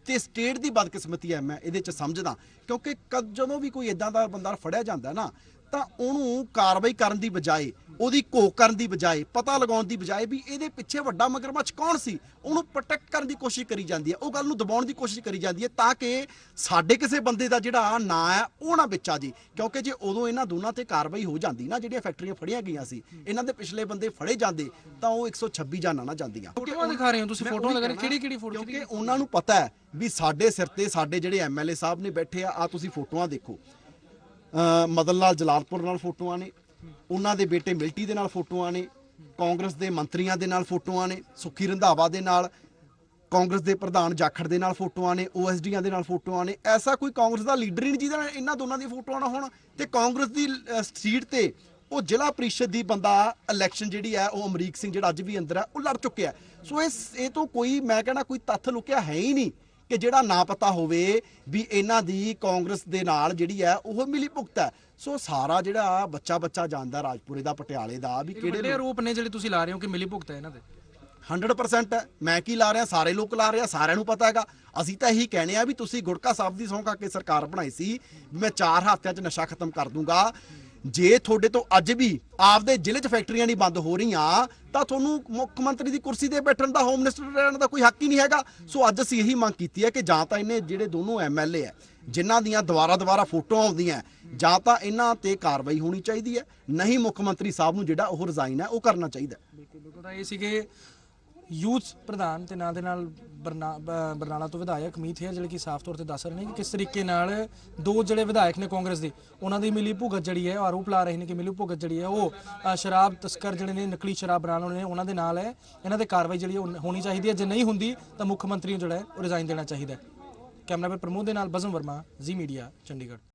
S12: ਤੇ ਸਟੇਟ ਦੀ ਬਦਕਿਸਮਤੀ ਹੈ, ਮੈਂ ਇਹਦੇ 'ਚ ਸਮਝਦਾ। ਕਿਉਂਕਿ ਜਦੋਂ ਵੀ ਕੋਈ ਇਦਾਂ ਦਾ ਬੰਦਾ ਫੜਿਆ ਜਾਂਦਾ ਨਾ ਤਾਂ ਉਹਨੂੰ ਕਾਰਵਾਈ ਕਰਨ ਦੀ ਬਜਾਏ, ਉਹਦੀ ਘੋਖ ਕਰਨ ਦੀ ਬਜਾਏ, ਪਤਾ ਲਗਾਉਣ ਦੀ ਬਜਾਏ ਵੀ ਇਹਦੇ ਪਿੱਛੇ ਵੱਡਾ ਮਗਰਮੱਛ ਕੌਣ ਸੀ, ਉਹਨੂੰ ਪ੍ਰੋਟੈਕਟ ਕਰਨ ਦੀ ਕੋਸ਼ਿਸ਼ ਕਰੀ ਜਾਂਦੀ ਹੈ, ਉਹ ਗੱਲ ਨੂੰ ਦਬਾਉਣ ਦੀ ਕੋਸ਼ਿਸ਼ ਕਰੀ ਜਾਂਦੀ ਹੈ ਤਾਂ ਕਿ ਸਾਡੇ ਕਿਸੇ ਬੰਦੇ ਦਾ ਜਿਹੜਾ ਨਾਂ ਹੈ ਉਹ ਨਾ ਵਿੱਚ ਆ ਜੇ। ਕਿਉਂਕਿ ਜੇ ਉਦੋਂ ਇਹਨਾਂ ਦੋਨਾਂ ਤੇ ਕਾਰਵਾਈ ਹੋ ਜਾਂਦੀ ਨਾ, ਜਿਹੜੀਆਂ ਫੈਕਟਰੀਆਂ ਫੜੀਆਂ ਗਈਆਂ ਸੀ, ਇਹਨਾਂ ਦੇ ਪਿਛਲੇ ਬੰਦੇ ਫੜੇ ਜਾਂਦੇ ਤਾਂ ਉਹ 126 ਜਾਨਾਂ ਨਾ ਜਾਂਦੀਆਂ।
S11: ਫੋਟੋਆਂ ਦਿਖਾ ਰਹੇ ਹੋ ਤੁਸੀਂ, ਫੋਟੋਆਂ ਲਗਾ ਰਹੇ, ਕਿਹੜੀ ਫੋਟੋ?
S12: ਕਿਉਂਕਿ ਉਹਨਾਂ ਨੂੰ ਪਤਾ ਹੈ ਵੀ ਸਾਡੇ ਸਿਰ ਤੇ ਸਾਡੇ ਜਿਹੜੇ ਐਮਐਲਏ ਸਾਹਿਬ ਨੇ ਬੈਠੇ ਆ ਤੁਸੀਂ ਫੋਟੋਆਂ ਦੇਖੋ, ਮਦਨ ਲਾਲ ਜਲਾਲਪੁਰ ਨਾਲ ਫੋਟੋਆਂ ਨੇ, ਉਹਨਾਂ ਦੇ ਬੇਟੇ ਮਿਲਟੀ ਦੇ ਨਾਲ ਫੋਟੋਆਂ ਨੇ, ਕਾਂਗਰਸ ਦੇ ਮੰਤਰੀਆਂ ਦੇ ਨਾਲ ਫੋਟੋਆਂ ਨੇ, ਸੁੱਖੀ ਰੰਧਾਵਾ ਦੇ ਨਾਲ, ਕਾਂਗਰਸ ਦੇ ਪ੍ਰਧਾਨ ਜਾਖੜ ਦੇ ਨਾਲ ਫੋਟੋਆਂ ਨੇ, ਓਐਸਡੀਆਂ ਦੇ ਨਾਲ ਫੋਟੋਆਂ ਨੇ। ਐਸਾ ਕੋਈ ਕਾਂਗਰਸ ਦਾ ਲੀਡਰ ਹੀ ਨਹੀਂ ਜਿਹਦੇ ਨਾਲ ਇਹਨਾਂ ਦੋਨਾਂ ਦੀਆਂ ਫੋਟੋਆਂ ਨਾ ਹੋਣ। ਤੇ ਕਾਂਗਰਸ ਦੀ ਸੀਟ ਤੇ ਉਹ ਜ਼ਿਲ੍ਹਾ ਪ੍ਰੀਸ਼ਦ ਦੀ ਬੰਦਾ ਇਲੈਕਸ਼ਨ ਜਿਹੜੀ ਹੈ ਉਹ ਅਮਰੀਕ ਸਿੰਘ ਜਿਹੜਾ ਅੱਜ ਵੀ ਅੰਦਰ ਹੈ ਉਹ ਲੜ ਚੁੱਕਿਆ। ਸੋ ਇਹ ਤੋਂ ਕੋਈ ਮੈਂ ਕਹਿੰਦਾ ਕੋਈ ਤੱਥ ਲੁਕਿਆ ਹੈ ਹੀ ਨਹੀਂ ਕਿ ਜਿਹੜਾ ਨਾ ਪਤਾ ਹੋਵੇ ਵੀ ਇਹਨਾਂ ਦੀ ਕਾਂਗਰਸ ਦੇ ਨਾਲ ਜਿਹੜੀ ਹੈ ਉਹ ਮਿਲੀ ਭੁਗਤ ਹੈ। ਸੋ ਸਾਰਾ ਜਿਹੜਾ ਬੱਚਾ ਜਾਣਦਾ ਰਾਜਪੁਰੇ ਦਾ, ਪਟਿਆਲੇ ਦਾ ਵੀ
S11: ਕਿਹੜੇ ਆਰੋਪ ਨੇ ਜਿਹੜੇ ਤੁਸੀਂ ਲਾ ਰਹੇ ਹੋ ਕਿ ਮਿਲੀ ਭੁਗਤ ਹੈ ਇਹਨਾਂ ਦੇ?
S12: 100% ਹੈ। ਮੈਂ ਕੀ ਲਾ ਰਿਹਾ, ਸਾਰੇ ਲੋਕ ਲਾ ਰਹੇ ਆ, ਸਾਰਿਆਂ ਨੂੰ ਪਤਾ ਹੈਗਾ। ਅਸੀਂ ਤਾਂ ਇਹੀ ਕਹਿੰਦੇ ਆ ਵੀ ਤੁਸੀਂ ਗੁਟਕਾ ਸਾਹਿਬ ਦੀ ਸਹੁੰ ਖਾ ਕੇ ਸਰਕਾਰ ਬਣਾਈ ਸੀ ਵੀ ਮੈਂ 4 ਹਫ਼ਤਿਆਂ 'ਚ ਨਸ਼ਾ ਖਤਮ ਕਰ ਦੂੰਗਾ। ਜੇ ਤੁਹਾਡੇ ਤੋਂ ਅੱਜ ਵੀ ਆਪਦੇ ਜ਼ਿਲ੍ਹੇ 'ਚ ਫੈਕਟਰੀਆਂ ਨਹੀਂ ਬੰਦ ਹੋ ਰਹੀਆਂ ਤਾਂ ਤੁਹਾਨੂੰ ਮੁੱਖ ਮੰਤਰੀ ਦੀ ਕੁਰਸੀ ਤੇ ਬੈਠਣ ਦਾ, ਹੋਮ ਮਿਨਿਸਟਰ ਰਹਿਣ ਦਾ ਕੋਈ ਹੱਕ ਹੀ ਨਹੀਂ ਹੈਗਾ। ਸੋ ਅੱਜ ਅਸੀਂ ਇਹੀ ਮੰਗ ਕੀਤੀ ਹੈ ਕਿ ਜਾਂ ਤਾਂ ਇਹਨੇ ਜਿਹੜੇ ਦੋਨੋਂ ਐਮਐਲਏ ਹੈ ਜਿਨ੍ਹਾਂ ਦੀਆਂ ਦੁਬਾਰਾ ਫੋਟੋਆਂ ਆਉਂਦੀਆਂ, ਜਾਂ ਤਾਂ ਇਹਨਾਂ ਤੇ ਕਾਰਵਾਈ ਹੋਣੀ ਚਾਹੀਦੀ ਹੈ, ਨਹੀਂ ਮੁੱਖ ਮੰਤਰੀ ਸਾਹਿਬ ਨੂੰ ਜਿਹੜਾ ਉਹ ਰਿਜ਼ਾਈਨ ਹੈ ਉਹ ਕਰਨਾ ਚਾਹੀਦਾ।
S11: ਬਿਲਕੁਲ ਤਾਂ ਇਹ ਸੀਗੇ ਯੂਥ ਪ੍ਰਧਾਨ ਤੇ ਨਾਲ ਦੇ ਨਾਲ ਬਰਨਾਲਾ ਤੋਂ ਵਿਧਾਇਕ ਮੀਤ ਹੇਰ, ਜਿਹੜੇ ਕਿ ਸਾਫ਼ ਤੌਰ ਤੇ ਦੱਸ ਰਹੇ ਨੇ ਕਿ ਕਿਸ ਤਰੀਕੇ ਨਾਲ 2 ਜਿਹੜੇ ਵਿਧਾਇਕ ਨੇ ਕਾਂਗਰਸ ਦੇ, ਉਹਨਾਂ ਦੀ ਮਿਲੀ ਭੁਗਤ ਜਿਹੜੀ ਹੈ, ਆਰੋਪ ਲਾ ਰਹੇ ਨੇ ਕਿ ਮਿਲੀ ਭੁਗਤ ਜਿਹੜੀ ਹੈ ਉਹ ਸ਼ਰਾਬ ਤਸਕਰ ਜਿਹੜੇ ਨੇ, ਨਕਲੀ ਸ਼ਰਾਬ ਬਣਾਉਣ ਵਾਲੇ ਨੇ, ਉਹਨਾਂ ਦੇ ਨਾਲ ਹੈ। ਇਹਨਾਂ ਤੇ ਕਾਰਵਾਈ ਜਿਹੜੀ ਹੋਣੀ ਚਾਹੀਦੀ ਹੈ, ਜੇ ਨਹੀਂ ਹੁੰਦੀ ਤਾਂ ਮੁੱਖ ਮੰਤਰੀ ਨੂੰ ਜਿਹੜਾ ਹੈ ਉਹ ਰਿਜ਼ਾਈਨ ਦੇਣਾ ਚਾਹੀਦਾ ਹੈ। ਕੈਮਰਾਮੈਨ ਪ੍ਰਮੋਦ ਦੇ ਨਾਲ ਬਜ਼ਮ ਵਰਮਾ, ਜ਼ੀ ਮੀਡੀਆ, ਚੰਡੀਗੜ੍ਹ।